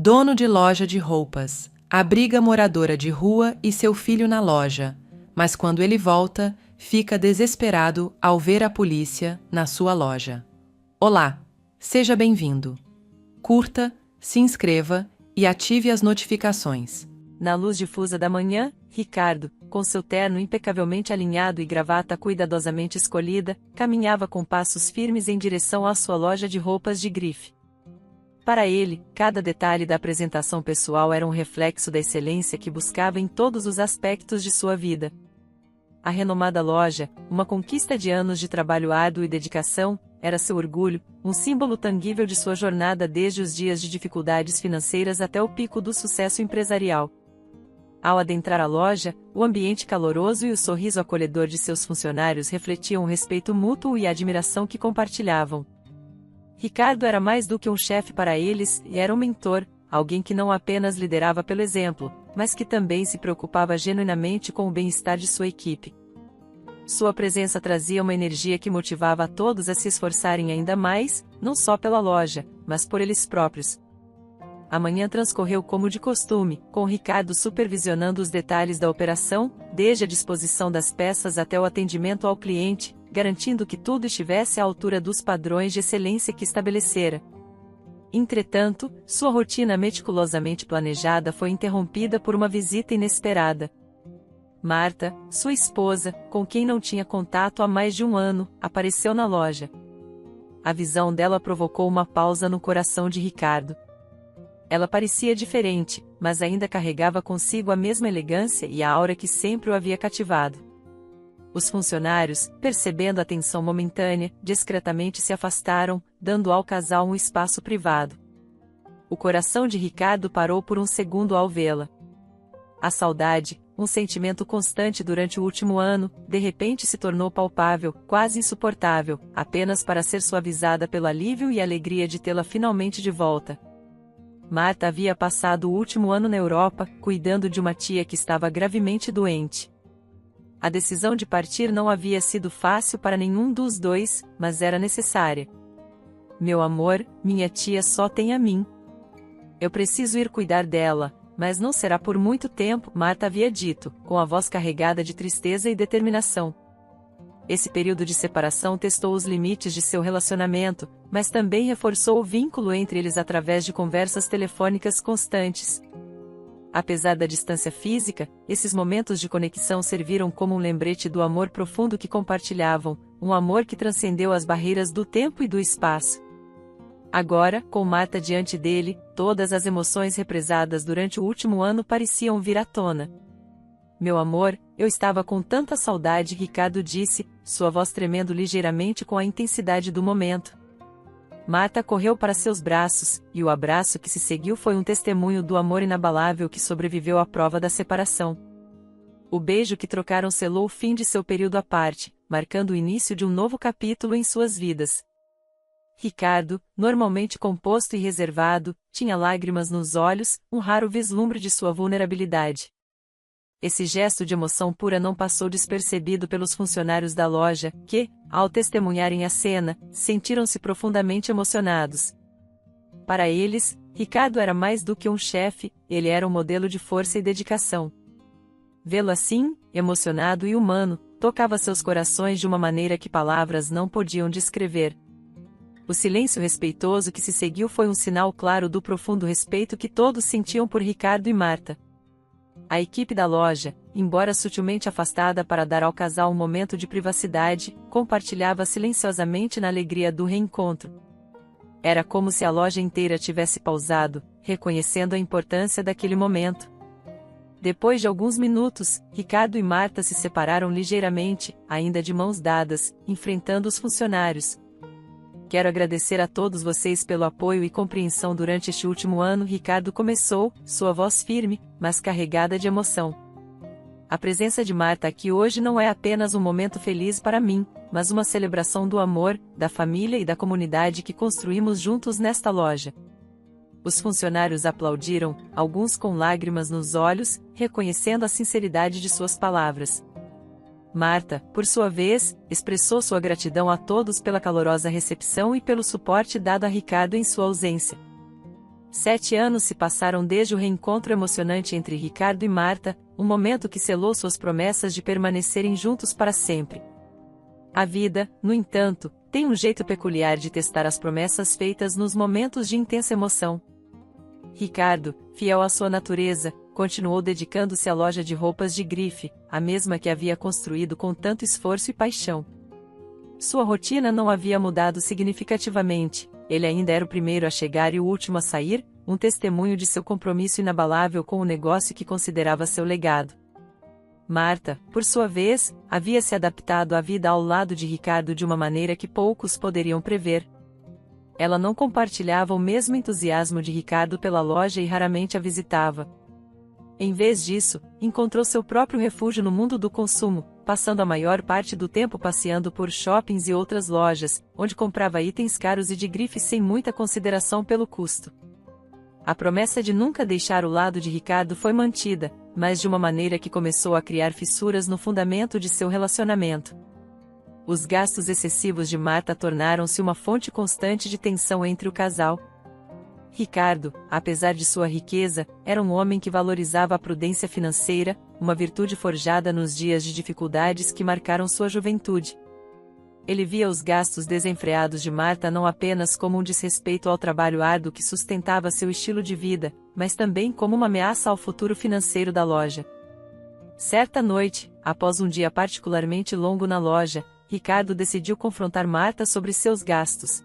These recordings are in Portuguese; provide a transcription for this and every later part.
Dono de loja de roupas, abriga moradora de rua e seu filho na loja, mas quando ele volta, fica desesperado ao ver a polícia na sua loja. Olá, seja bem-vindo. Curta, se inscreva e ative as notificações. Na luz difusa da manhã, Ricardo, com seu terno impecavelmente alinhado e gravata cuidadosamente escolhida, caminhava com passos firmes em direção à sua loja de roupas de grife. Para ele, cada detalhe da apresentação pessoal era um reflexo da excelência que buscava em todos os aspectos de sua vida. A renomada loja, uma conquista de anos de trabalho árduo e dedicação, era seu orgulho, um símbolo tangível de sua jornada desde os dias de dificuldades financeiras até o pico do sucesso empresarial. Ao adentrar a loja, o ambiente caloroso e o sorriso acolhedor de seus funcionários refletiam o respeito mútuo e a admiração que compartilhavam. Ricardo era mais do que um chefe para eles, e era um mentor, alguém que não apenas liderava pelo exemplo, mas que também se preocupava genuinamente com o bem-estar de sua equipe. Sua presença trazia uma energia que motivava a todos a se esforçarem ainda mais, não só pela loja, mas por eles próprios. A manhã transcorreu como de costume, com Ricardo supervisionando os detalhes da operação, desde a disposição das peças até o atendimento ao cliente, garantindo que tudo estivesse à altura dos padrões de excelência que estabelecera. Entretanto, sua rotina meticulosamente planejada foi interrompida por uma visita inesperada. Marta, sua esposa, com quem não tinha contato há mais de um ano, apareceu na loja. A visão dela provocou uma pausa no coração de Ricardo. Ela parecia diferente, mas ainda carregava consigo a mesma elegância e a aura que sempre o havia cativado. Os funcionários, percebendo a tensão momentânea, discretamente se afastaram, dando ao casal um espaço privado. O coração de Ricardo parou por um segundo ao vê-la. A saudade, um sentimento constante durante o último ano, de repente se tornou palpável, quase insuportável, apenas para ser suavizada pelo alívio e alegria de tê-la finalmente de volta. Marta havia passado o último ano na Europa, cuidando de uma tia que estava gravemente doente. A decisão de partir não havia sido fácil para nenhum dos dois, mas era necessária. Meu amor, minha tia só tem a mim. Eu preciso ir cuidar dela, mas não será por muito tempo, Marta havia dito, com a voz carregada de tristeza e determinação. Esse período de separação testou os limites de seu relacionamento, mas também reforçou o vínculo entre eles através de conversas telefônicas constantes. Apesar da distância física, esses momentos de conexão serviram como um lembrete do amor profundo que compartilhavam, um amor que transcendeu as barreiras do tempo e do espaço. Agora, com Marta diante dele, todas as emoções represadas durante o último ano pareciam vir à tona. Meu amor, eu estava com tanta saudade, Ricardo disse, sua voz tremendo ligeiramente com a intensidade do momento. Marta correu para seus braços, e o abraço que se seguiu foi um testemunho do amor inabalável que sobreviveu à prova da separação. O beijo que trocaram selou o fim de seu período à parte, marcando o início de um novo capítulo em suas vidas. Ricardo, normalmente composto e reservado, tinha lágrimas nos olhos, um raro vislumbre de sua vulnerabilidade. Esse gesto de emoção pura não passou despercebido pelos funcionários da loja, que, ao testemunharem a cena, sentiram-se profundamente emocionados. Para eles, Ricardo era mais do que um chefe, ele era um modelo de força e dedicação. Vê-lo assim, emocionado e humano, tocava seus corações de uma maneira que palavras não podiam descrever. O silêncio respeitoso que se seguiu foi um sinal claro do profundo respeito que todos sentiam por Ricardo e Marta. A equipe da loja, embora sutilmente afastada para dar ao casal um momento de privacidade, compartilhava silenciosamente na alegria do reencontro. Era como se a loja inteira tivesse pausado, reconhecendo a importância daquele momento. Depois de alguns minutos, Ricardo e Marta se separaram ligeiramente, ainda de mãos dadas, enfrentando os funcionários. Quero agradecer a todos vocês pelo apoio e compreensão durante este último ano, Ricardo começou, sua voz firme, mas carregada de emoção. A presença de Marta aqui hoje não é apenas um momento feliz para mim, mas uma celebração do amor, da família e da comunidade que construímos juntos nesta loja. Os funcionários aplaudiram, alguns com lágrimas nos olhos, reconhecendo a sinceridade de suas palavras. Marta, por sua vez, expressou sua gratidão a todos pela calorosa recepção e pelo suporte dado a Ricardo em sua ausência. 7 anos se passaram desde o reencontro emocionante entre Ricardo e Marta, um momento que selou suas promessas de permanecerem juntos para sempre. A vida, no entanto, tem um jeito peculiar de testar as promessas feitas nos momentos de intensa emoção. Ricardo, fiel à sua natureza, continuou dedicando-se à loja de roupas de grife, a mesma que havia construído com tanto esforço e paixão. Sua rotina não havia mudado significativamente, ele ainda era o primeiro a chegar e o último a sair, um testemunho de seu compromisso inabalável com o negócio que considerava seu legado. Marta, por sua vez, havia se adaptado à vida ao lado de Ricardo de uma maneira que poucos poderiam prever. Ela não compartilhava o mesmo entusiasmo de Ricardo pela loja e raramente a visitava. Em vez disso, encontrou seu próprio refúgio no mundo do consumo, passando a maior parte do tempo passeando por shoppings e outras lojas, onde comprava itens caros e de grife sem muita consideração pelo custo. A promessa de nunca deixar o lado de Ricardo foi mantida, mas de uma maneira que começou a criar fissuras no fundamento de seu relacionamento. Os gastos excessivos de Marta tornaram-se uma fonte constante de tensão entre o casal. Ricardo, apesar de sua riqueza, era um homem que valorizava a prudência financeira, uma virtude forjada nos dias de dificuldades que marcaram sua juventude. Ele via os gastos desenfreados de Marta não apenas como um desrespeito ao trabalho árduo que sustentava seu estilo de vida, mas também como uma ameaça ao futuro financeiro da loja. Certa noite, após um dia particularmente longo na loja, Ricardo decidiu confrontar Marta sobre seus gastos.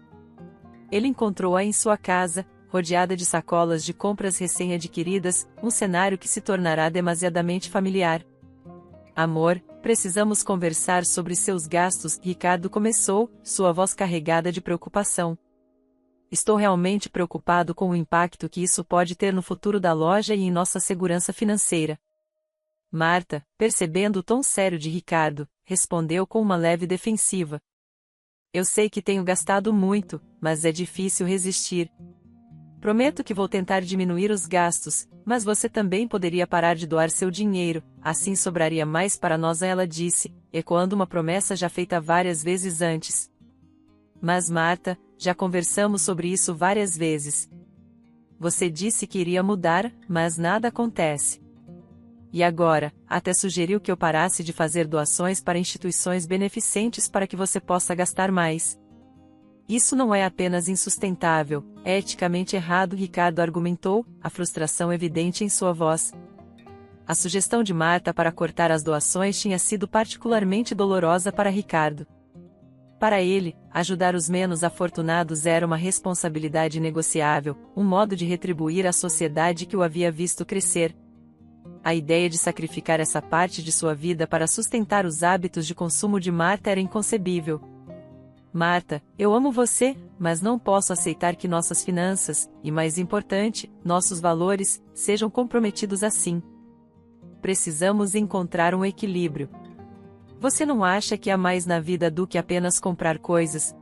Ele encontrou-a em sua casa, rodeada de sacolas de compras recém-adquiridas, um cenário que se tornará demasiadamente familiar. "Amor, precisamos conversar sobre seus gastos", Ricardo começou, sua voz carregada de preocupação. "Estou realmente preocupado com o impacto que isso pode ter no futuro da loja e em nossa segurança financeira." Marta, percebendo o tom sério de Ricardo, respondeu com uma leve defensiva. "Eu sei que tenho gastado muito, mas é difícil resistir. Prometo que vou tentar diminuir os gastos, mas você também poderia parar de doar seu dinheiro, assim sobraria mais para nós", ela disse, ecoando uma promessa já feita várias vezes antes. "Mas Marta, já conversamos sobre isso várias vezes. Você disse que iria mudar, mas nada acontece. E agora, até sugeriu que eu parasse de fazer doações para instituições beneficentes para que você possa gastar mais. Isso não é apenas insustentável, é eticamente errado", Ricardo argumentou, a frustração evidente em sua voz. A sugestão de Marta para cortar as doações tinha sido particularmente dolorosa para Ricardo. Para ele, ajudar os menos afortunados era uma responsabilidade inegociável, um modo de retribuir à sociedade que o havia visto crescer. A ideia de sacrificar essa parte de sua vida para sustentar os hábitos de consumo de Marta era inconcebível. "Marta, eu amo você, mas não posso aceitar que nossas finanças, e mais importante, nossos valores, sejam comprometidos assim. Precisamos encontrar um equilíbrio. Você não acha que há mais na vida do que apenas comprar coisas?"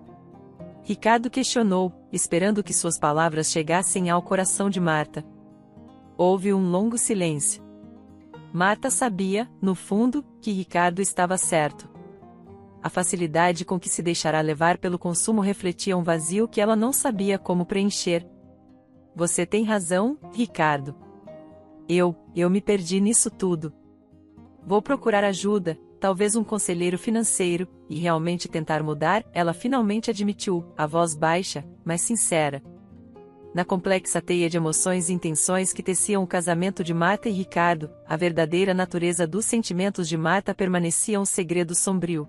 Ricardo questionou, esperando que suas palavras chegassem ao coração de Marta. Houve um longo silêncio. Marta sabia, no fundo, que Ricardo estava certo. A facilidade com que se deixará levar pelo consumo refletia um vazio que ela não sabia como preencher. "Você tem razão, Ricardo. Eu me perdi nisso tudo. Vou procurar ajuda, talvez um conselheiro financeiro, e realmente tentar mudar", ela finalmente admitiu, a voz baixa, mas sincera. Na complexa teia de emoções e intenções que teciam o casamento de Marta e Ricardo, a verdadeira natureza dos sentimentos de Marta permanecia um segredo sombrio.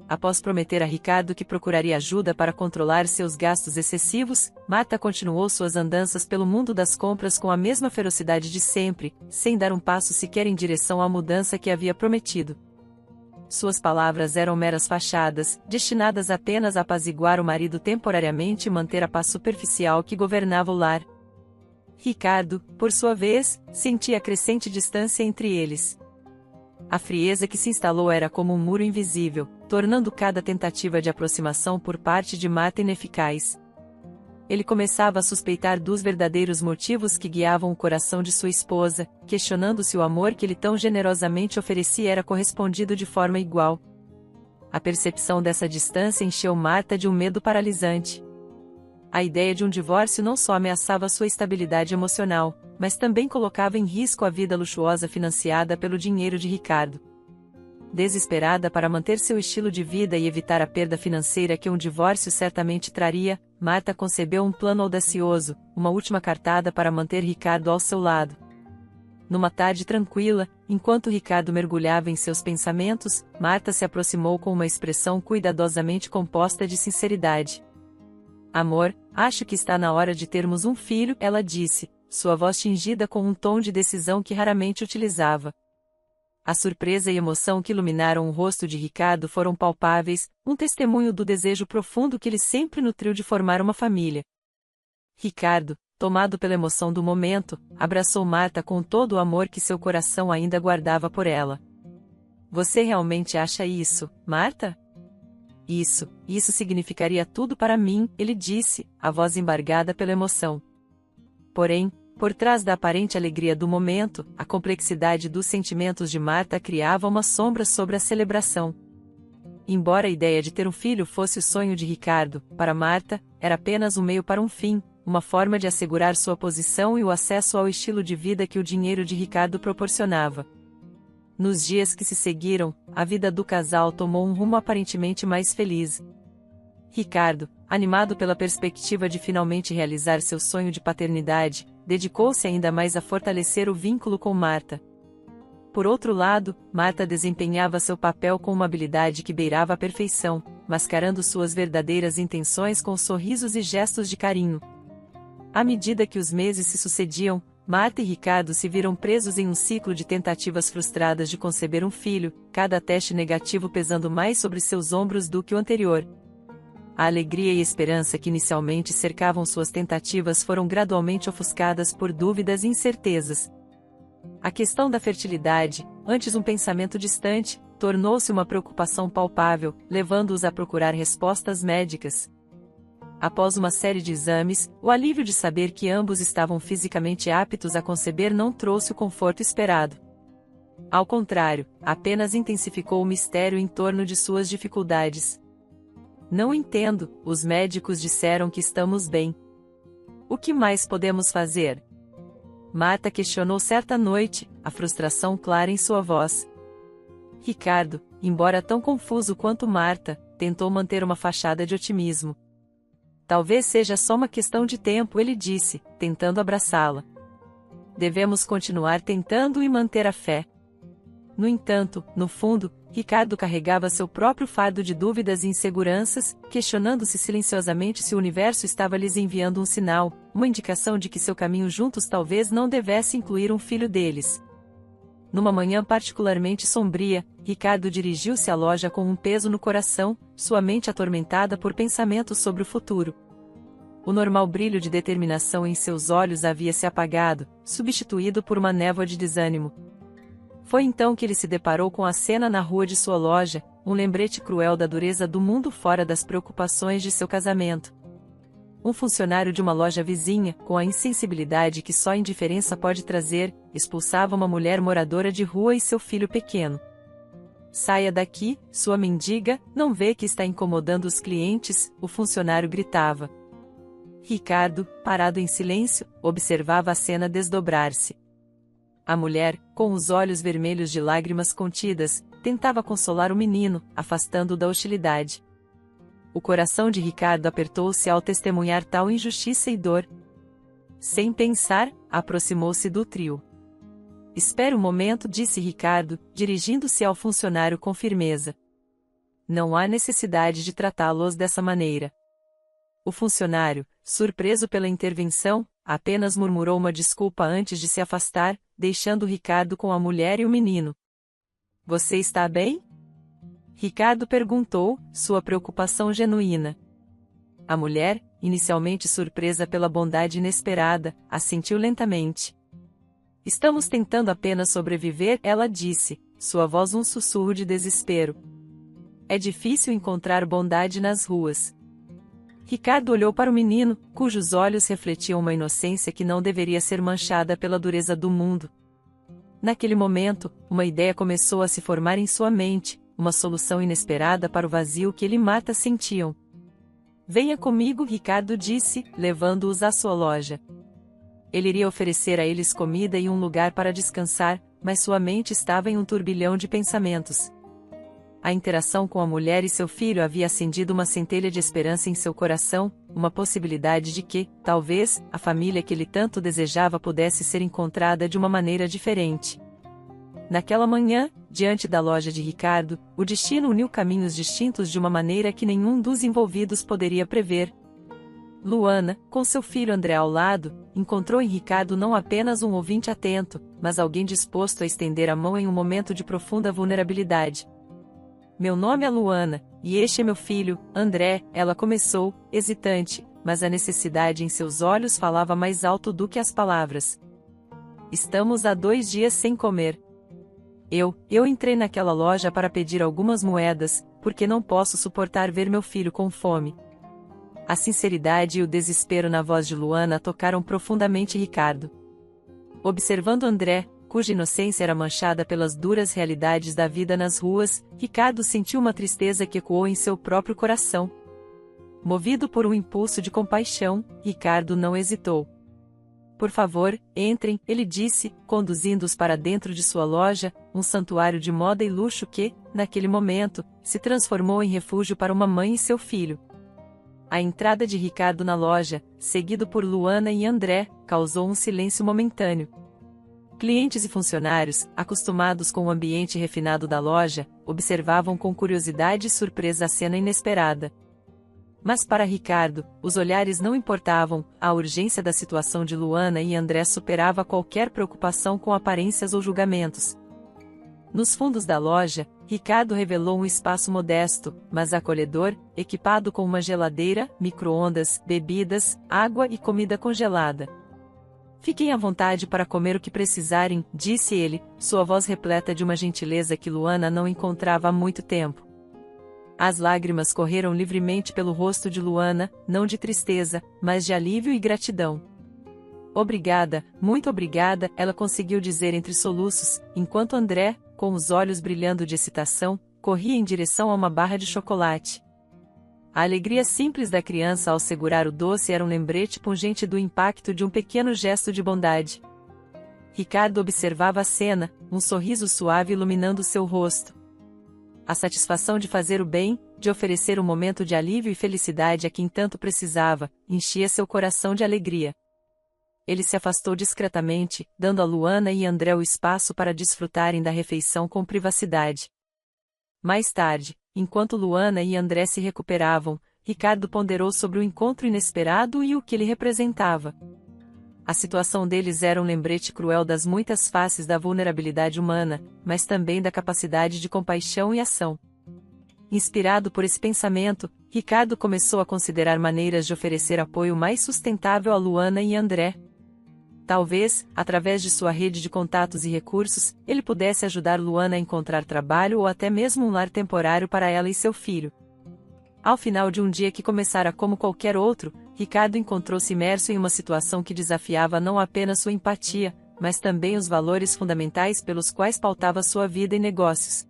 Após prometer a Ricardo que procuraria ajuda para controlar seus gastos excessivos, Marta continuou suas andanças pelo mundo das compras com a mesma ferocidade de sempre, sem dar um passo sequer em direção à mudança que havia prometido. Suas palavras eram meras fachadas, destinadas apenas a apaziguar o marido temporariamente e manter a paz superficial que governava o lar. Ricardo, por sua vez, sentia crescente distância entre eles. A frieza que se instalou era como um muro invisível, tornando cada tentativa de aproximação por parte de Marta ineficaz. Ele começava a suspeitar dos verdadeiros motivos que guiavam o coração de sua esposa, questionando se o amor que ele tão generosamente oferecia era correspondido de forma igual. A percepção dessa distância encheu Marta de um medo paralisante. A ideia de um divórcio não só ameaçava sua estabilidade emocional, mas também colocava em risco a vida luxuosa financiada pelo dinheiro de Ricardo. Desesperada para manter seu estilo de vida e evitar a perda financeira que um divórcio certamente traria, Marta concebeu um plano audacioso, uma última cartada para manter Ricardo ao seu lado. Numa tarde tranquila, enquanto Ricardo mergulhava em seus pensamentos, Marta se aproximou com uma expressão cuidadosamente composta de sinceridade. Amor, acho que está na hora de termos um filho, ela disse, sua voz tingida com um tom de decisão que raramente utilizava. A surpresa e emoção que iluminaram o rosto de Ricardo foram palpáveis, um testemunho do desejo profundo que ele sempre nutriu de formar uma família. Ricardo, tomado pela emoção do momento, abraçou Marta com todo o amor que seu coração ainda guardava por ela. Você realmente acha isso, Marta? Isso significaria tudo para mim, ele disse, a voz embargada pela emoção. Porém, por trás da aparente alegria do momento, a complexidade dos sentimentos de Marta criava uma sombra sobre a celebração. Embora a ideia de ter um filho fosse o sonho de Ricardo, para Marta, era apenas um meio para um fim, uma forma de assegurar sua posição e o acesso ao estilo de vida que o dinheiro de Ricardo proporcionava. Nos dias que se seguiram, a vida do casal tomou um rumo aparentemente mais feliz. Ricardo, animado pela perspectiva de finalmente realizar seu sonho de paternidade, dedicou-se ainda mais a fortalecer o vínculo com Marta. Por outro lado, Marta desempenhava seu papel com uma habilidade que beirava a perfeição, mascarando suas verdadeiras intenções com sorrisos e gestos de carinho. À medida que os meses se sucediam, Marta e Ricardo se viram presos em um ciclo de tentativas frustradas de conceber um filho, cada teste negativo pesando mais sobre seus ombros do que o anterior. A alegria e esperança que inicialmente cercavam suas tentativas foram gradualmente ofuscadas por dúvidas e incertezas. A questão da fertilidade, antes um pensamento distante, tornou-se uma preocupação palpável, levando-os a procurar respostas médicas. Após uma série de exames, o alívio de saber que ambos estavam fisicamente aptos a conceber não trouxe o conforto esperado. Ao contrário, apenas intensificou o mistério em torno de suas dificuldades. Não entendo, os médicos disseram que estamos bem. O que mais podemos fazer? Marta questionou certa noite, a frustração clara em sua voz. Ricardo, embora tão confuso quanto Marta, tentou manter uma fachada de otimismo. Talvez seja só uma questão de tempo, ele disse, tentando abraçá-la. Devemos continuar tentando e manter a fé. No entanto, no fundo, Ricardo carregava seu próprio fardo de dúvidas e inseguranças, questionando-se silenciosamente se o universo estava lhes enviando um sinal, uma indicação de que seu caminho juntos talvez não devesse incluir um filho deles. Numa manhã particularmente sombria, Ricardo dirigiu-se à loja com um peso no coração, sua mente atormentada por pensamentos sobre o futuro. O normal brilho de determinação em seus olhos havia se apagado, substituído por uma névoa de desânimo. Foi então que ele se deparou com a cena na rua de sua loja, um lembrete cruel da dureza do mundo fora das preocupações de seu casamento. Um funcionário de uma loja vizinha, com a insensibilidade que só a indiferença pode trazer, expulsava uma mulher moradora de rua e seu filho pequeno. Saia daqui, sua mendiga, não vê que está incomodando os clientes, o funcionário gritava. Ricardo, parado em silêncio, observava a cena desdobrar-se. A mulher, com os olhos vermelhos de lágrimas contidas, tentava consolar o menino, afastando-o da hostilidade. O coração de Ricardo apertou-se ao testemunhar tal injustiça e dor. Sem pensar, aproximou-se do trio. Espere um momento, disse Ricardo, dirigindo-se ao funcionário com firmeza. Não há necessidade de tratá-los dessa maneira. O funcionário, surpreso pela intervenção, apenas murmurou uma desculpa antes de se afastar, deixando Ricardo com a mulher e o menino. Você está bem? Ricardo perguntou, sua preocupação genuína. A mulher, inicialmente surpresa pela bondade inesperada, assentiu lentamente. Estamos tentando apenas sobreviver, ela disse, sua voz um sussurro de desespero. É difícil encontrar bondade nas ruas. Ricardo olhou para o menino, cujos olhos refletiam uma inocência que não deveria ser manchada pela dureza do mundo. Naquele momento, uma ideia começou a se formar em sua mente, uma solução inesperada para o vazio que ele e Marta sentiam. Venha comigo, Ricardo disse, levando-os à sua loja. Ele iria oferecer a eles comida e um lugar para descansar, mas sua mente estava em um turbilhão de pensamentos. A interação com a mulher e seu filho havia acendido uma centelha de esperança em seu coração, uma possibilidade de que, talvez, a família que ele tanto desejava pudesse ser encontrada de uma maneira diferente. Naquela manhã, diante da loja de Ricardo, o destino uniu caminhos distintos de uma maneira que nenhum dos envolvidos poderia prever. Luana, com seu filho André ao lado, encontrou em Ricardo não apenas um ouvinte atento, mas alguém disposto a estender a mão em um momento de profunda vulnerabilidade. Meu nome é Luana, e este é meu filho, André, ela começou, hesitante, mas a necessidade em seus olhos falava mais alto do que as palavras. Estamos há 2 dias sem comer. Eu entrei naquela loja para pedir algumas moedas, porque não posso suportar ver meu filho com fome. A sinceridade e o desespero na voz de Luana tocaram profundamente Ricardo. Observando André, cuja inocência era manchada pelas duras realidades da vida nas ruas, Ricardo sentiu uma tristeza que ecoou em seu próprio coração. Movido por um impulso de compaixão, Ricardo não hesitou. Por favor, entrem, ele disse, conduzindo-os para dentro de sua loja, um santuário de moda e luxo que, naquele momento, se transformou em refúgio para uma mãe e seu filho. A entrada de Ricardo na loja, seguido por Luana e André, causou um silêncio momentâneo. Clientes e funcionários, acostumados com o ambiente refinado da loja, observavam com curiosidade e surpresa a cena inesperada. Mas para Ricardo, os olhares não importavam, a urgência da situação de Luana e André superava qualquer preocupação com aparências ou julgamentos. Nos fundos da loja, Ricardo revelou um espaço modesto, mas acolhedor, equipado com uma geladeira, micro-ondas, bebidas, água e comida congelada. Fiquem à vontade para comer o que precisarem, disse ele, sua voz repleta de uma gentileza que Luana não encontrava há muito tempo. As lágrimas correram livremente pelo rosto de Luana, não de tristeza, mas de alívio e gratidão. Obrigada, muito obrigada, ela conseguiu dizer entre soluços, enquanto André, com os olhos brilhando de excitação, corria em direção a uma barra de chocolate. A alegria simples da criança ao segurar o doce era um lembrete pungente do impacto de um pequeno gesto de bondade. Ricardo observava a cena, um sorriso suave iluminando seu rosto. A satisfação de fazer o bem, de oferecer um momento de alívio e felicidade a quem tanto precisava, enchia seu coração de alegria. Ele se afastou discretamente, dando a Luana e André o espaço para desfrutarem da refeição com privacidade. Mais tarde, enquanto Luana e André se recuperavam, Ricardo ponderou sobre o encontro inesperado e o que ele representava. A situação deles era um lembrete cruel das muitas faces da vulnerabilidade humana, mas também da capacidade de compaixão e ação. Inspirado por esse pensamento, Ricardo começou a considerar maneiras de oferecer apoio mais sustentável a Luana e André. Talvez, através de sua rede de contatos e recursos, ele pudesse ajudar Luana a encontrar trabalho ou até mesmo um lar temporário para ela e seu filho. Ao final de um dia que começara como qualquer outro, Ricardo encontrou-se imerso em uma situação que desafiava não apenas sua empatia, mas também os valores fundamentais pelos quais pautava sua vida e negócios.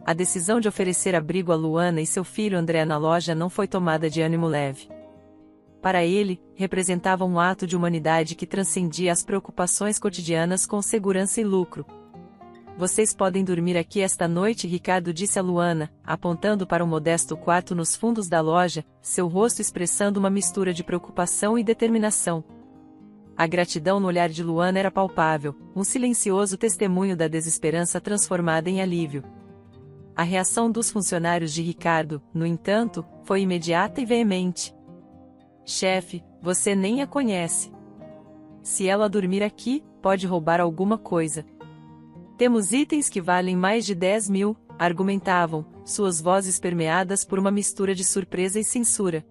A decisão de oferecer abrigo a Luana e seu filho André na loja não foi tomada de ânimo leve. Para ele, representava um ato de humanidade que transcendia as preocupações cotidianas com segurança e lucro. Vocês podem dormir aqui esta noite, Ricardo disse a Luana, apontando para um modesto quarto nos fundos da loja, seu rosto expressando uma mistura de preocupação e determinação. A gratidão no olhar de Luana era palpável, um silencioso testemunho da desesperança transformada em alívio. A reação dos funcionários de Ricardo, no entanto, foi imediata e veemente. Chefe, você nem a conhece. Se ela dormir aqui, pode roubar alguma coisa. Temos itens que valem mais de 10 mil, argumentavam, suas vozes permeadas por uma mistura de surpresa e censura.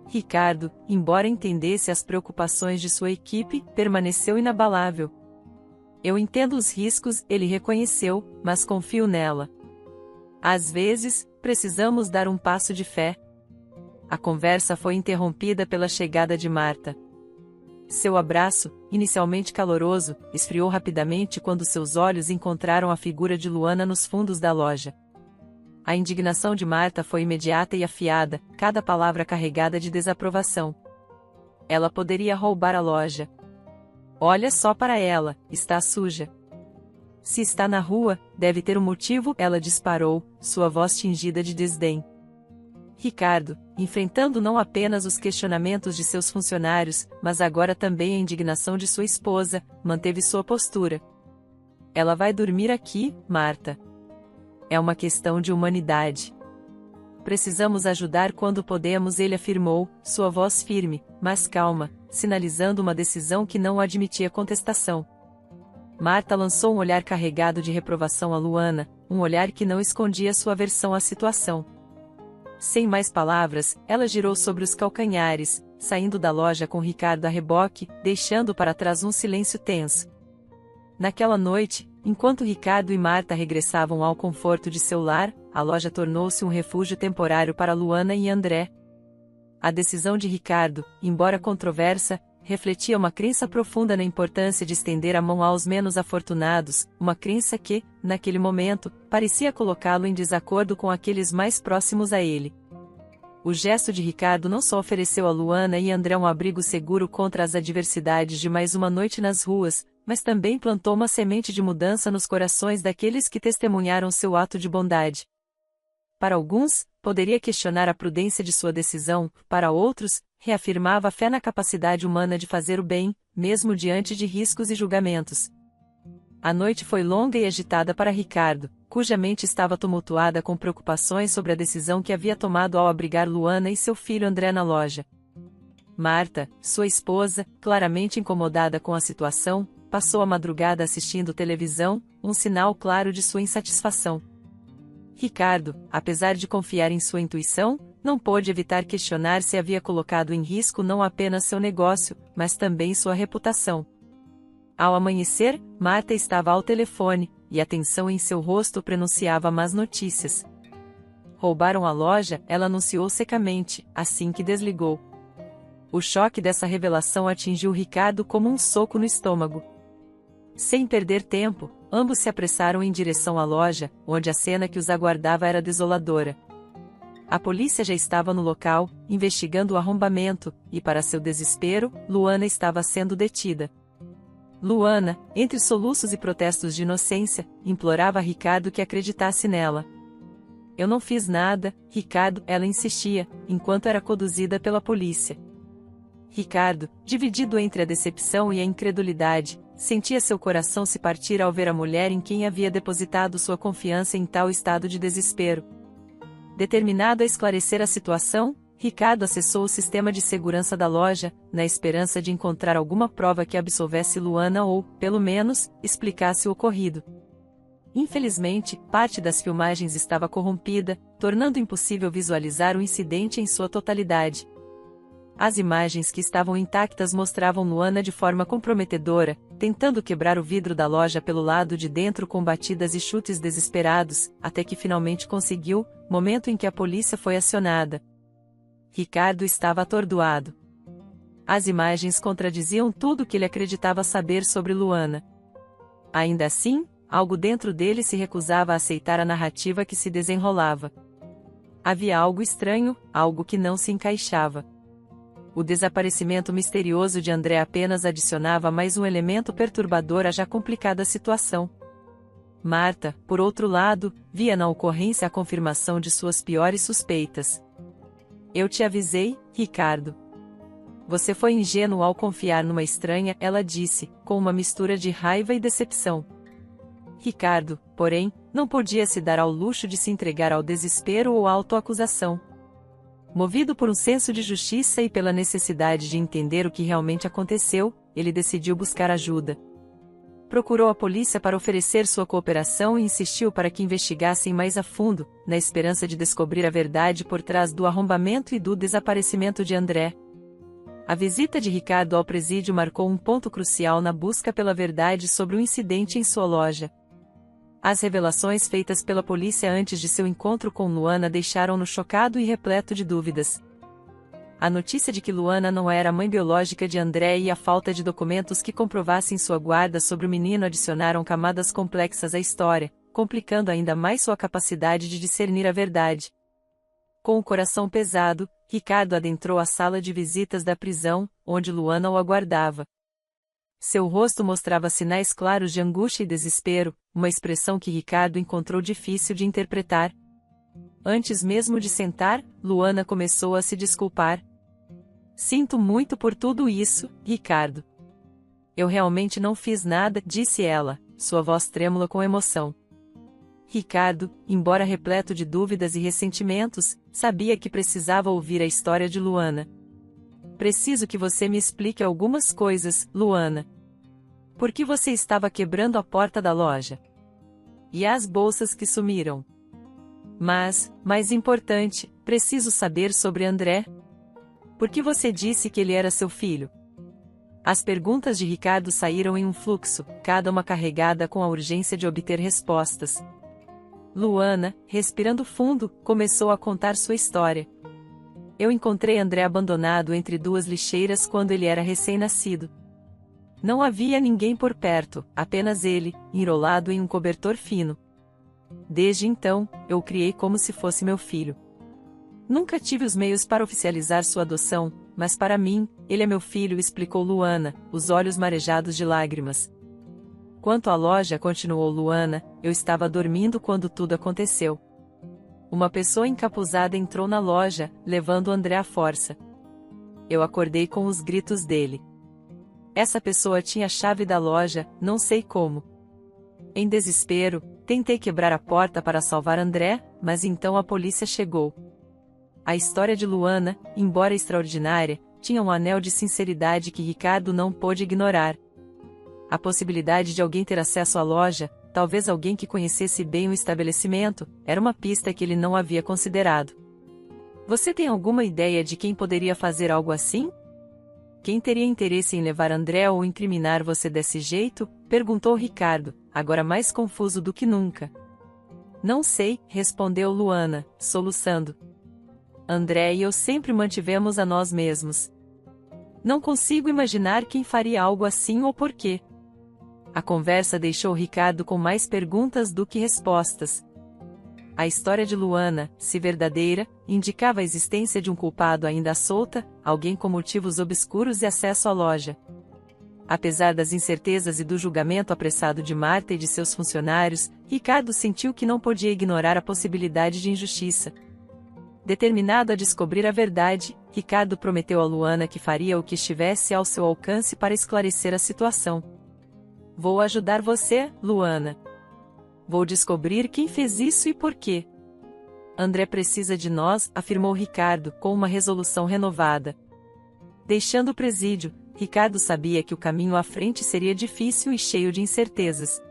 Ricardo, embora entendesse as preocupações de sua equipe, permaneceu inabalável. Eu entendo os riscos, ele reconheceu, mas confio nela. Às vezes, precisamos dar um passo de fé. A conversa foi interrompida pela chegada de Marta. Seu abraço, inicialmente caloroso, esfriou rapidamente quando seus olhos encontraram a figura de Luana nos fundos da loja. A indignação de Marta foi imediata e afiada, cada palavra carregada de desaprovação. Ela poderia roubar a loja. Olha só para ela, está suja. Se está na rua, deve ter um motivo, ela disparou, sua voz tingida de desdém. Ricardo, enfrentando não apenas os questionamentos de seus funcionários, mas agora também a indignação de sua esposa, manteve sua postura. Ela vai dormir aqui, Marta. É uma questão de humanidade. Precisamos ajudar quando podemos, ele afirmou, sua voz firme, mas calma, sinalizando uma decisão que não admitia contestação. Marta lançou um olhar carregado de reprovação a Luana, um olhar que não escondia sua aversão à situação. Sem mais palavras, ela girou sobre os calcanhares, saindo da loja com Ricardo a reboque, deixando para trás um silêncio tenso. Naquela noite, enquanto Ricardo e Marta regressavam ao conforto de seu lar, a loja tornou-se um refúgio temporário para Luana e André. A decisão de Ricardo, embora controversa, refletia uma crença profunda na importância de estender a mão aos menos afortunados, uma crença que, naquele momento, parecia colocá-lo em desacordo com aqueles mais próximos a ele. O gesto de Ricardo não só ofereceu a Luana e André um abrigo seguro contra as adversidades de mais uma noite nas ruas, mas também plantou uma semente de mudança nos corações daqueles que testemunharam seu ato de bondade. Para alguns, poderia questionar a prudência de sua decisão, para outros, reafirmava a fé na capacidade humana de fazer o bem, mesmo diante de riscos e julgamentos. A noite foi longa e agitada para Ricardo, cuja mente estava tumultuada com preocupações sobre a decisão que havia tomado ao abrigar Luana e seu filho André na loja. Marta, sua esposa, claramente incomodada com a situação, passou a madrugada assistindo televisão, um sinal claro de sua insatisfação. Ricardo, apesar de confiar em sua intuição, não pôde evitar questionar se havia colocado em risco não apenas seu negócio, mas também sua reputação. Ao amanhecer, Marta estava ao telefone, e a tensão em seu rosto prenunciava más notícias. Roubaram a loja, ela anunciou secamente, assim que desligou. O choque dessa revelação atingiu Ricardo como um soco no estômago. Sem perder tempo, ambos se apressaram em direção à loja, onde a cena que os aguardava era desoladora. A polícia já estava no local, investigando o arrombamento, e para seu desespero, Luana estava sendo detida. Luana, entre soluços e protestos de inocência, implorava a Ricardo que acreditasse nela. Eu não fiz nada, Ricardo, ela insistia, enquanto era conduzida pela polícia. Ricardo, dividido entre a decepção e a incredulidade, sentia seu coração se partir ao ver a mulher em quem havia depositado sua confiança em tal estado de desespero. Determinado a esclarecer a situação, Ricardo acessou o sistema de segurança da loja, na esperança de encontrar alguma prova que absolvesse Luana ou, pelo menos, explicasse o ocorrido. Infelizmente, parte das filmagens estava corrompida, tornando impossível visualizar o incidente em sua totalidade. As imagens que estavam intactas mostravam Luana de forma comprometedora, tentando quebrar o vidro da loja pelo lado de dentro com batidas e chutes desesperados, até que finalmente conseguiu, momento em que a polícia foi acionada. Ricardo estava atordoado. As imagens contradiziam tudo o que ele acreditava saber sobre Luana. Ainda assim, algo dentro dele se recusava a aceitar a narrativa que se desenrolava. Havia algo estranho, algo que não se encaixava. O desaparecimento misterioso de André apenas adicionava mais um elemento perturbador à já complicada situação. Marta, por outro lado, via na ocorrência a confirmação de suas piores suspeitas. Eu te avisei, Ricardo. Você foi ingênuo ao confiar numa estranha, ela disse, com uma mistura de raiva e decepção. Ricardo, porém, não podia se dar ao luxo de se entregar ao desespero ou à autoacusação. Movido por um senso de justiça e pela necessidade de entender o que realmente aconteceu, ele decidiu buscar ajuda. Procurou a polícia para oferecer sua cooperação e insistiu para que investigassem mais a fundo, na esperança de descobrir a verdade por trás do arrombamento e do desaparecimento de André. A visita de Ricardo ao presídio marcou um ponto crucial na busca pela verdade sobre o incidente em sua loja. As revelações feitas pela polícia antes de seu encontro com Luana deixaram-no chocado e repleto de dúvidas. A notícia de que Luana não era a mãe biológica de André e a falta de documentos que comprovassem sua guarda sobre o menino adicionaram camadas complexas à história, complicando ainda mais sua capacidade de discernir a verdade. Com o coração pesado, Ricardo adentrou a sala de visitas da prisão, onde Luana o aguardava. Seu rosto mostrava sinais claros de angústia e desespero, uma expressão que Ricardo encontrou difícil de interpretar. Antes mesmo de sentar, Luana começou a se desculpar. Sinto muito por tudo isso, Ricardo. Eu realmente não fiz nada, disse ela, sua voz trêmula com emoção. Ricardo, embora repleto de dúvidas e ressentimentos, sabia que precisava ouvir a história de Luana. Preciso que você me explique algumas coisas, Luana. Por que você estava quebrando a porta da loja? E as bolsas que sumiram? Mas, mais importante, preciso saber sobre André. Por que você disse que ele era seu filho? As perguntas de Ricardo saíram em um fluxo, cada uma carregada com a urgência de obter respostas. Luana, respirando fundo, começou a contar sua história. Eu encontrei André abandonado entre duas lixeiras quando ele era recém-nascido. Não havia ninguém por perto, apenas ele, enrolado em um cobertor fino. Desde então, eu o criei como se fosse meu filho. Nunca tive os meios para oficializar sua adoção, mas para mim, ele é meu filho, explicou Luana, os olhos marejados de lágrimas. Quanto à loja, continuou Luana, eu estava dormindo quando tudo aconteceu. Uma pessoa encapuzada entrou na loja, levando André à força. Eu acordei com os gritos dele. Essa pessoa tinha a chave da loja, não sei como. Em desespero, tentei quebrar a porta para salvar André, mas então a polícia chegou. A história de Luana, embora extraordinária, tinha um anel de sinceridade que Ricardo não pôde ignorar. A possibilidade de alguém ter acesso à loja, talvez alguém que conhecesse bem o estabelecimento, era uma pista que ele não havia considerado. Você tem alguma ideia de quem poderia fazer algo assim? Quem teria interesse em levar André ou incriminar você desse jeito? Perguntou Ricardo, agora mais confuso do que nunca. Não sei, respondeu Luana, soluçando. André e eu sempre mantivemos a nós mesmos. Não consigo imaginar quem faria algo assim ou por quê. A conversa deixou Ricardo com mais perguntas do que respostas. A história de Luana, se verdadeira, indicava a existência de um culpado ainda à solta, alguém com motivos obscuros e acesso à loja. Apesar das incertezas e do julgamento apressado de Marta e de seus funcionários, Ricardo sentiu que não podia ignorar a possibilidade de injustiça. Determinado a descobrir a verdade, Ricardo prometeu a Luana que faria o que estivesse ao seu alcance para esclarecer a situação. Vou ajudar você, Luana. Vou descobrir quem fez isso e por quê. André precisa de nós, afirmou Ricardo, com uma resolução renovada. Deixando o presídio, Ricardo sabia que o caminho à frente seria difícil e cheio de incertezas.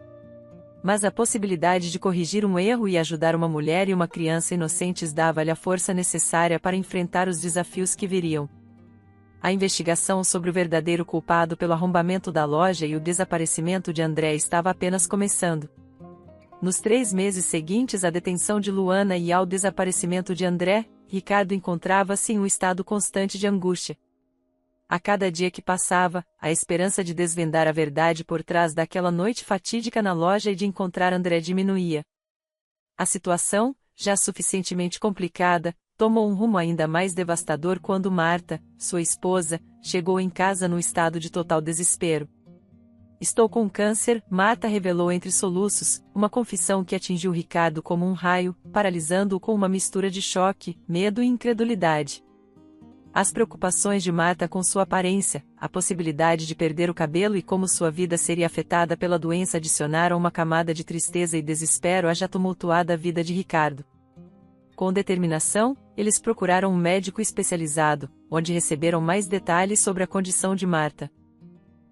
Mas a possibilidade de corrigir um erro e ajudar uma mulher e uma criança inocentes dava-lhe a força necessária para enfrentar os desafios que viriam. A investigação sobre o verdadeiro culpado pelo arrombamento da loja e o desaparecimento de André estava apenas começando. Nos 3 meses seguintes à detenção de Luana e ao desaparecimento de André, Ricardo encontrava-se em um estado constante de angústia. A cada dia que passava, a esperança de desvendar a verdade por trás daquela noite fatídica na loja e de encontrar André diminuía. A situação, já suficientemente complicada, tomou um rumo ainda mais devastador quando Marta, sua esposa, chegou em casa num estado de total desespero. Estou com câncer, Marta revelou entre soluços, uma confissão que atingiu Ricardo como um raio, paralisando-o com uma mistura de choque, medo e incredulidade. As preocupações de Marta com sua aparência, a possibilidade de perder o cabelo e como sua vida seria afetada pela doença adicionaram uma camada de tristeza e desespero à já tumultuada vida de Ricardo. Com determinação, eles procuraram um médico especializado, onde receberam mais detalhes sobre a condição de Marta.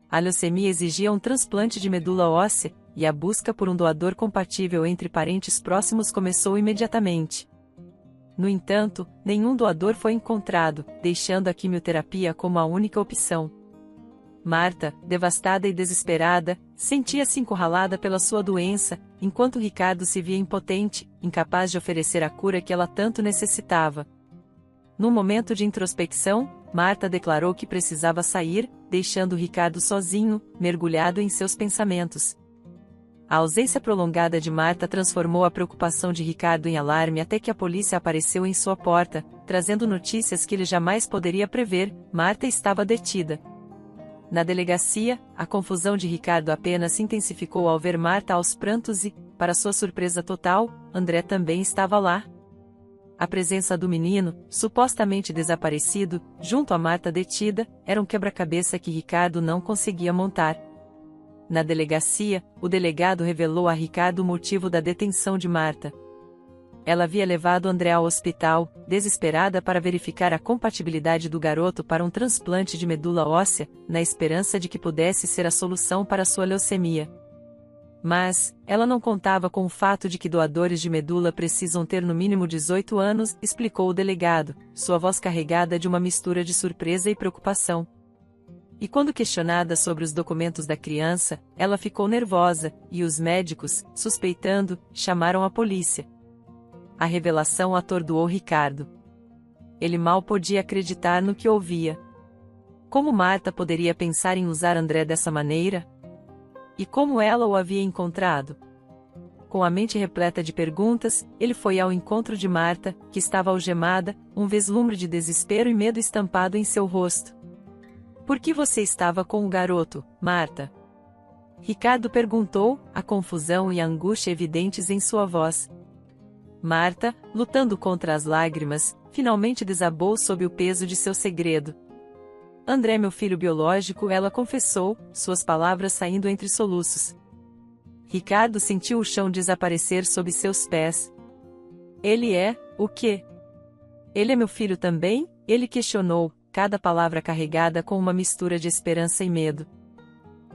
A leucemia exigia um transplante de medula óssea, e a busca por um doador compatível entre parentes próximos começou imediatamente. No entanto, nenhum doador foi encontrado, deixando a quimioterapia como a única opção. Marta, devastada e desesperada, sentia-se encurralada pela sua doença, enquanto Ricardo se via impotente, incapaz de oferecer a cura que ela tanto necessitava. Num momento de introspecção, Marta declarou que precisava sair, deixando Ricardo sozinho, mergulhado em seus pensamentos. A ausência prolongada de Marta transformou a preocupação de Ricardo em alarme até que a polícia apareceu em sua porta, trazendo notícias que ele jamais poderia prever: Marta estava detida. Na delegacia, a confusão de Ricardo apenas se intensificou ao ver Marta aos prantos e, para sua surpresa total, André também estava lá. A presença do menino, supostamente desaparecido, junto a Marta detida, era um quebra-cabeça que Ricardo não conseguia montar. Na delegacia, o delegado revelou a Ricardo o motivo da detenção de Marta. Ela havia levado André ao hospital, desesperada para verificar a compatibilidade do garoto para um transplante de medula óssea, na esperança de que pudesse ser a solução para sua leucemia. Mas, ela não contava com o fato de que doadores de medula precisam ter no mínimo 18 anos, explicou o delegado, sua voz carregada de uma mistura de surpresa e preocupação. E quando questionada sobre os documentos da criança, ela ficou nervosa, e os médicos, suspeitando, chamaram a polícia. A revelação atordoou Ricardo. Ele mal podia acreditar no que ouvia. Como Marta poderia pensar em usar André dessa maneira? E como ela o havia encontrado? Com a mente repleta de perguntas, ele foi ao encontro de Marta, que estava algemada, um vislumbre de desespero e medo estampado em seu rosto. Por que você estava com o garoto, Marta? Ricardo perguntou, a confusão e a angústia evidentes em sua voz. Marta, lutando contra as lágrimas, finalmente desabou sob o peso de seu segredo. André, meu filho biológico, ela confessou, suas palavras saindo entre soluços. Ricardo sentiu o chão desaparecer sob seus pés. Ele é, o quê? Ele é meu filho também? Ele questionou, cada palavra carregada com uma mistura de esperança e medo.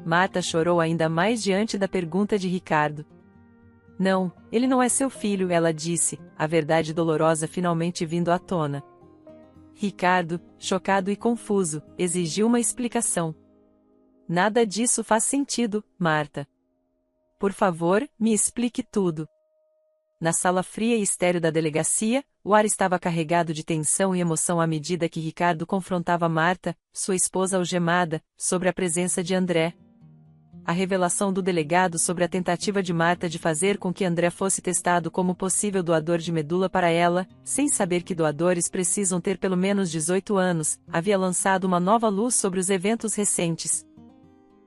Marta chorou ainda mais diante da pergunta de Ricardo. Não, ele não é seu filho, ela disse, a verdade dolorosa finalmente vindo à tona. Ricardo, chocado e confuso, exigiu uma explicação. Nada disso faz sentido, Marta. Por favor, me explique tudo. Na sala fria e estéril da delegacia, o ar estava carregado de tensão e emoção à medida que Ricardo confrontava Marta, sua esposa algemada, sobre a presença de André. A revelação do delegado sobre a tentativa de Marta de fazer com que André fosse testado como possível doador de medula para ela, sem saber que doadores precisam ter pelo menos 18 anos, havia lançado uma nova luz sobre os eventos recentes.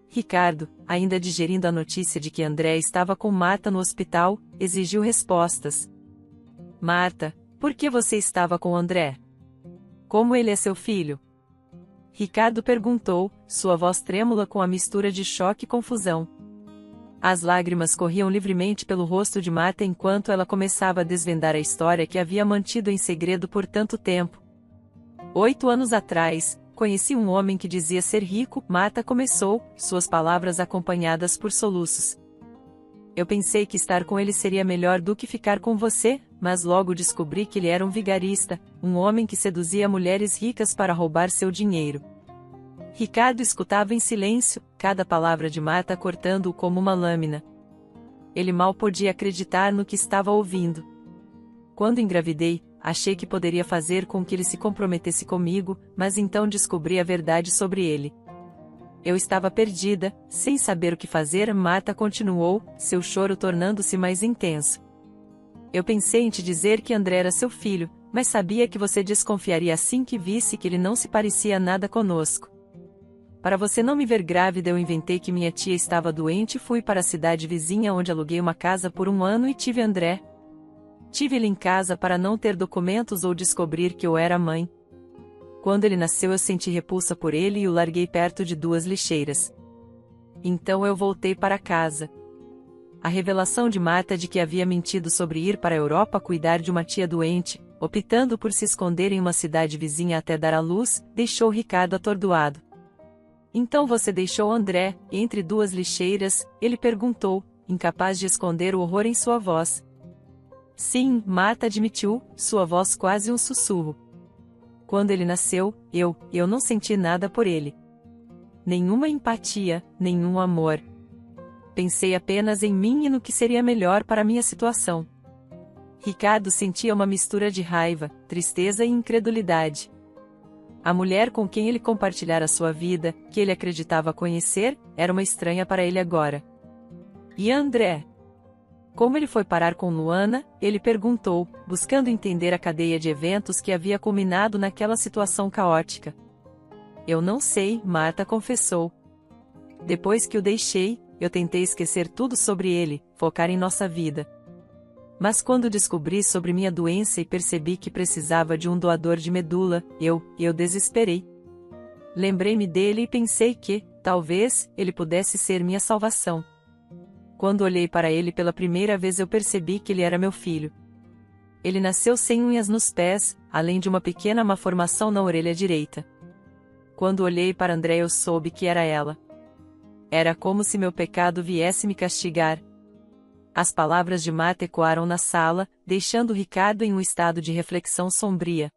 Ricardo, ainda digerindo a notícia de que André estava com Marta no hospital, exigiu respostas. Marta, por que você estava com André? Como ele é seu filho? Ricardo perguntou, sua voz trêmula com a mistura de choque e confusão. As lágrimas corriam livremente pelo rosto de Marta enquanto ela começava a desvendar a história que havia mantido em segredo por tanto tempo. 8 anos atrás, conheci um homem que dizia ser rico, Marta começou, suas palavras acompanhadas por soluços. Eu pensei que estar com ele seria melhor do que ficar com você, mas logo descobri que ele era um vigarista, um homem que seduzia mulheres ricas para roubar seu dinheiro. Ricardo escutava em silêncio, cada palavra de Marta cortando-o como uma lâmina. Ele mal podia acreditar no que estava ouvindo. Quando engravidei, achei que poderia fazer com que ele se comprometesse comigo, mas então descobri a verdade sobre ele. Eu estava perdida, sem saber o que fazer, Marta continuou, seu choro tornando-se mais intenso. Eu pensei em te dizer que André era seu filho, mas sabia que você desconfiaria assim que visse que ele não se parecia nada conosco. Para você não me ver grávida, eu inventei que minha tia estava doente e fui para a cidade vizinha onde aluguei uma casa por 1 ano e tive André. Tive ele em casa para não ter documentos ou descobrir que eu era mãe. Quando ele nasceu eu senti repulsa por ele e o larguei perto de 2 lixeiras. Então eu voltei para casa. A revelação de Marta de que havia mentido sobre ir para a Europa cuidar de uma tia doente, optando por se esconder em uma cidade vizinha até dar à luz, deixou Ricardo atordoado. Então você deixou André, entre 2 lixeiras? Ele perguntou, incapaz de esconder o horror em sua voz. Sim, Marta admitiu, sua voz quase um sussurro. Quando ele nasceu, eu não senti nada por ele. Nenhuma empatia, nenhum amor. Pensei apenas em mim e no que seria melhor para minha situação. Ricardo sentia uma mistura de raiva, tristeza e incredulidade. A mulher com quem ele compartilhara sua vida, que ele acreditava conhecer, era uma estranha para ele agora. E André? Como ele foi parar com Luana, ele perguntou, buscando entender a cadeia de eventos que havia culminado naquela situação caótica. Eu não sei, Marta confessou. Depois que o deixei, eu tentei esquecer tudo sobre ele, focar em nossa vida. Mas quando descobri sobre minha doença e percebi que precisava de um doador de medula, eu desesperei. Lembrei-me dele e pensei que, talvez, ele pudesse ser minha salvação. Quando olhei para ele pela primeira vez eu percebi que ele era meu filho. Ele nasceu sem unhas nos pés, além de uma pequena malformação na orelha direita. Quando olhei para André eu soube que era ela. Era como se meu pecado viesse me castigar. As palavras de Marta ecoaram na sala, deixando Ricardo em um estado de reflexão sombria.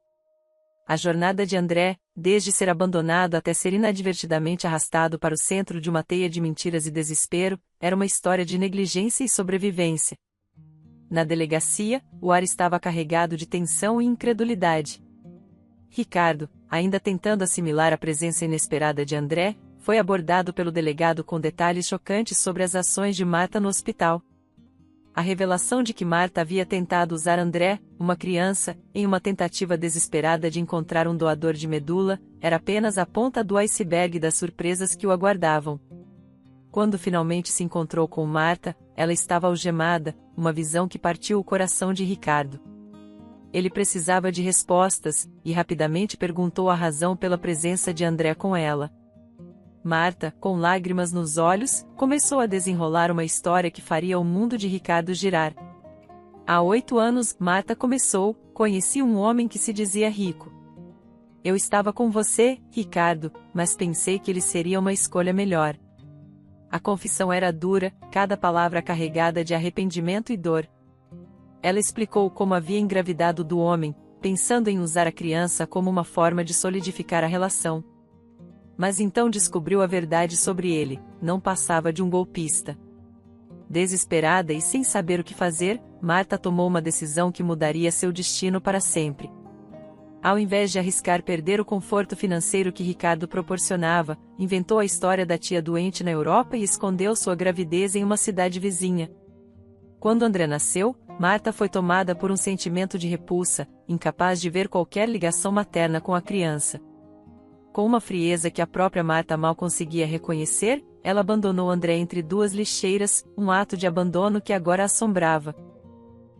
A jornada de André, desde ser abandonado até ser inadvertidamente arrastado para o centro de uma teia de mentiras e desespero, era uma história de negligência e sobrevivência. Na delegacia, o ar estava carregado de tensão e incredulidade. Ricardo, ainda tentando assimilar a presença inesperada de André, foi abordado pelo delegado com detalhes chocantes sobre as ações de Marta no hospital. A revelação de que Marta havia tentado usar André, uma criança, em uma tentativa desesperada de encontrar um doador de medula, era apenas a ponta do iceberg das surpresas que o aguardavam. Quando finalmente se encontrou com Marta, ela estava algemada, uma visão que partiu o coração de Ricardo. Ele precisava de respostas, e rapidamente perguntou a razão pela presença de André com ela. Marta, com lágrimas nos olhos, começou a desenrolar uma história que faria o mundo de Ricardo girar. Há 8 anos, Marta começou, conheci um homem que se dizia rico. Eu estava com você, Ricardo, mas pensei que ele seria uma escolha melhor. A confissão era dura, cada palavra carregada de arrependimento e dor. Ela explicou como havia engravidado do homem, pensando em usar a criança como uma forma de solidificar a relação. Mas então descobriu a verdade sobre ele, não passava de um golpista. Desesperada e sem saber o que fazer, Marta tomou uma decisão que mudaria seu destino para sempre. Ao invés de arriscar perder o conforto financeiro que Ricardo proporcionava, inventou a história da tia doente na Europa e escondeu sua gravidez em uma cidade vizinha. Quando André nasceu, Marta foi tomada por um sentimento de repulsa, incapaz de ver qualquer ligação materna com a criança. Com uma frieza que a própria Marta mal conseguia reconhecer, ela abandonou André entre 2 lixeiras, um ato de abandono que agora a assombrava.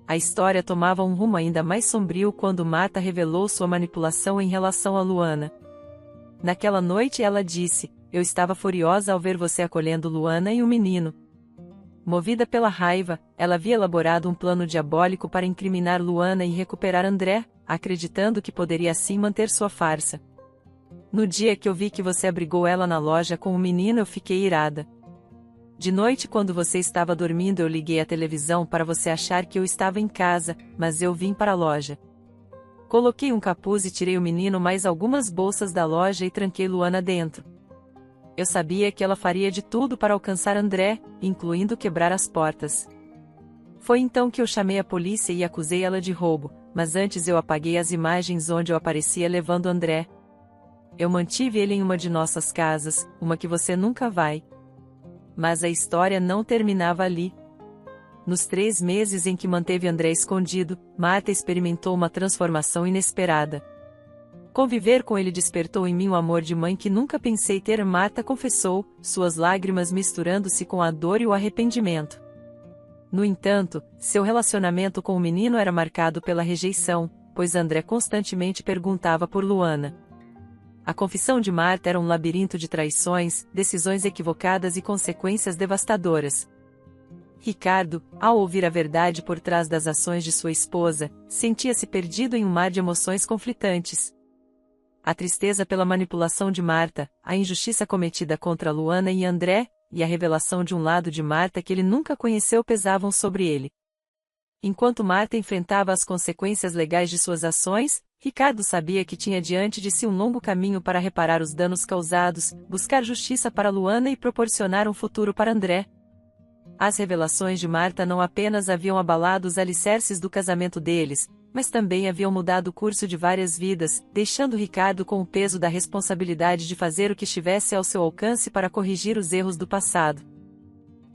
A história tomava um rumo ainda mais sombrio quando Marta revelou sua manipulação em relação a Luana. Naquela noite ela disse, eu estava furiosa ao ver você acolhendo Luana e o menino. Movida pela raiva, ela havia elaborado um plano diabólico para incriminar Luana e recuperar André, acreditando que poderia assim manter sua farsa. No dia que eu vi que você abrigou ela na loja com o menino eu fiquei irada. De noite quando você estava dormindo eu liguei a televisão para você achar que eu estava em casa, mas eu vim para a loja. Coloquei um capuz e tirei o menino mais algumas bolsas da loja e tranquei Luana dentro. Eu sabia que ela faria de tudo para alcançar André, incluindo quebrar as portas. Foi então que eu chamei a polícia e acusei ela de roubo, mas antes eu apaguei as imagens onde eu aparecia levando André. Eu mantive ele em uma de nossas casas, uma que você nunca vai. Mas a história não terminava ali. Nos 3 meses em que manteve André escondido, Marta experimentou uma transformação inesperada. Conviver com ele despertou em mim o amor de mãe que nunca pensei ter. Marta confessou, suas lágrimas misturando-se com a dor e o arrependimento. No entanto, seu relacionamento com o menino era marcado pela rejeição, pois André constantemente perguntava por Luana. A confissão de Marta era um labirinto de traições, decisões equivocadas e consequências devastadoras. Ricardo, ao ouvir a verdade por trás das ações de sua esposa, sentia-se perdido em um mar de emoções conflitantes. A tristeza pela manipulação de Marta, a injustiça cometida contra Luana e André, e a revelação de um lado de Marta que ele nunca conheceu pesavam sobre ele. Enquanto Marta enfrentava as consequências legais de suas ações, Ricardo sabia que tinha diante de si um longo caminho para reparar os danos causados, buscar justiça para Luana e proporcionar um futuro para André. As revelações de Marta não apenas haviam abalado os alicerces do casamento deles, mas também haviam mudado o curso de várias vidas, deixando Ricardo com o peso da responsabilidade de fazer o que estivesse ao seu alcance para corrigir os erros do passado.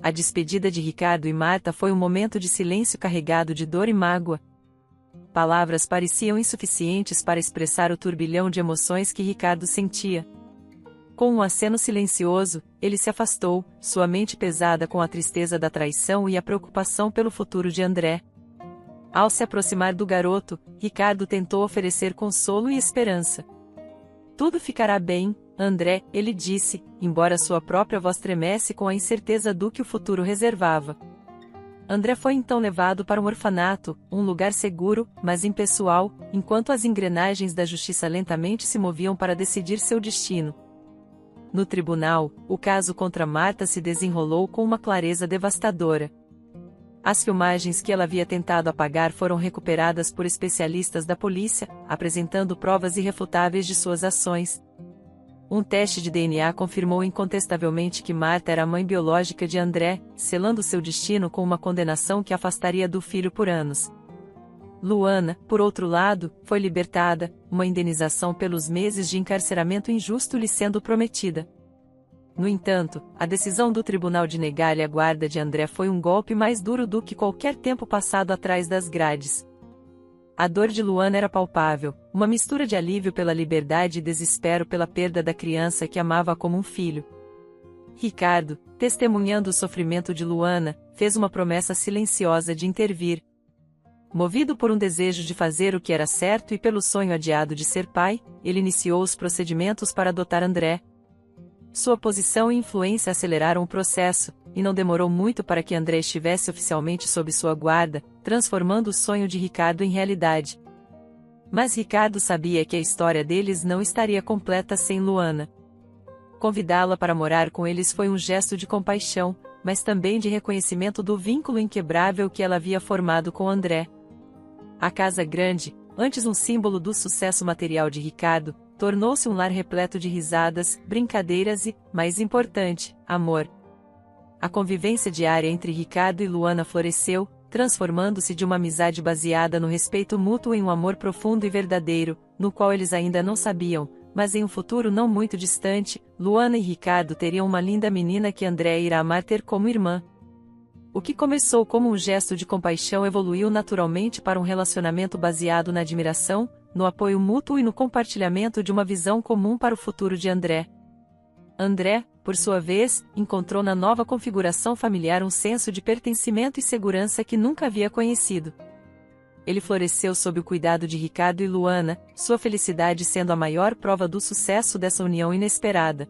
A despedida de Ricardo e Marta foi um momento de silêncio carregado de dor e mágoa. Palavras pareciam insuficientes para expressar o turbilhão de emoções que Ricardo sentia. Com um aceno silencioso, ele se afastou, sua mente pesada com a tristeza da traição e a preocupação pelo futuro de André. Ao se aproximar do garoto, Ricardo tentou oferecer consolo e esperança. Tudo ficará bem, André, ele disse, embora sua própria voz tremesse com a incerteza do que o futuro reservava. André foi então levado para um orfanato, um lugar seguro, mas impessoal, enquanto as engrenagens da justiça lentamente se moviam para decidir seu destino. No tribunal, o caso contra Marta se desenrolou com uma clareza devastadora. As filmagens que ela havia tentado apagar foram recuperadas por especialistas da polícia, apresentando provas irrefutáveis de suas ações. Um teste de DNA confirmou incontestavelmente que Marta era a mãe biológica de André, selando seu destino com uma condenação que afastaria do filho por anos. Luana, por outro lado, foi libertada, uma indenização pelos meses de encarceramento injusto lhe sendo prometida. No entanto, a decisão do tribunal de negar-lhe a guarda de André foi um golpe mais duro do que qualquer tempo passado atrás das grades. A dor de Luana era palpável, uma mistura de alívio pela liberdade e desespero pela perda da criança que amava como um filho. Ricardo, testemunhando o sofrimento de Luana, fez uma promessa silenciosa de intervir. Movido por um desejo de fazer o que era certo e pelo sonho adiado de ser pai, ele iniciou os procedimentos para adotar André. Sua posição e influência aceleraram o processo, e não demorou muito para que André estivesse oficialmente sob sua guarda, transformando o sonho de Ricardo em realidade. Mas Ricardo sabia que a história deles não estaria completa sem Luana. Convidá-la para morar com eles foi um gesto de compaixão, mas também de reconhecimento do vínculo inquebrável que ela havia formado com André. A casa grande, antes um símbolo do sucesso material de Ricardo, tornou-se um lar repleto de risadas, brincadeiras e, mais importante, amor. A convivência diária entre Ricardo e Luana floresceu, transformando-se de uma amizade baseada no respeito mútuo em um amor profundo e verdadeiro, no qual eles ainda não sabiam, mas em um futuro não muito distante, Luana e Ricardo teriam uma linda menina que André irá amar ter como irmã. O que começou como um gesto de compaixão evoluiu naturalmente para um relacionamento baseado na admiração, no apoio mútuo e no compartilhamento de uma visão comum para o futuro de André. André, por sua vez, encontrou na nova configuração familiar um senso de pertencimento e segurança que nunca havia conhecido. Ele floresceu sob o cuidado de Ricardo e Luana, sua felicidade sendo a maior prova do sucesso dessa união inesperada.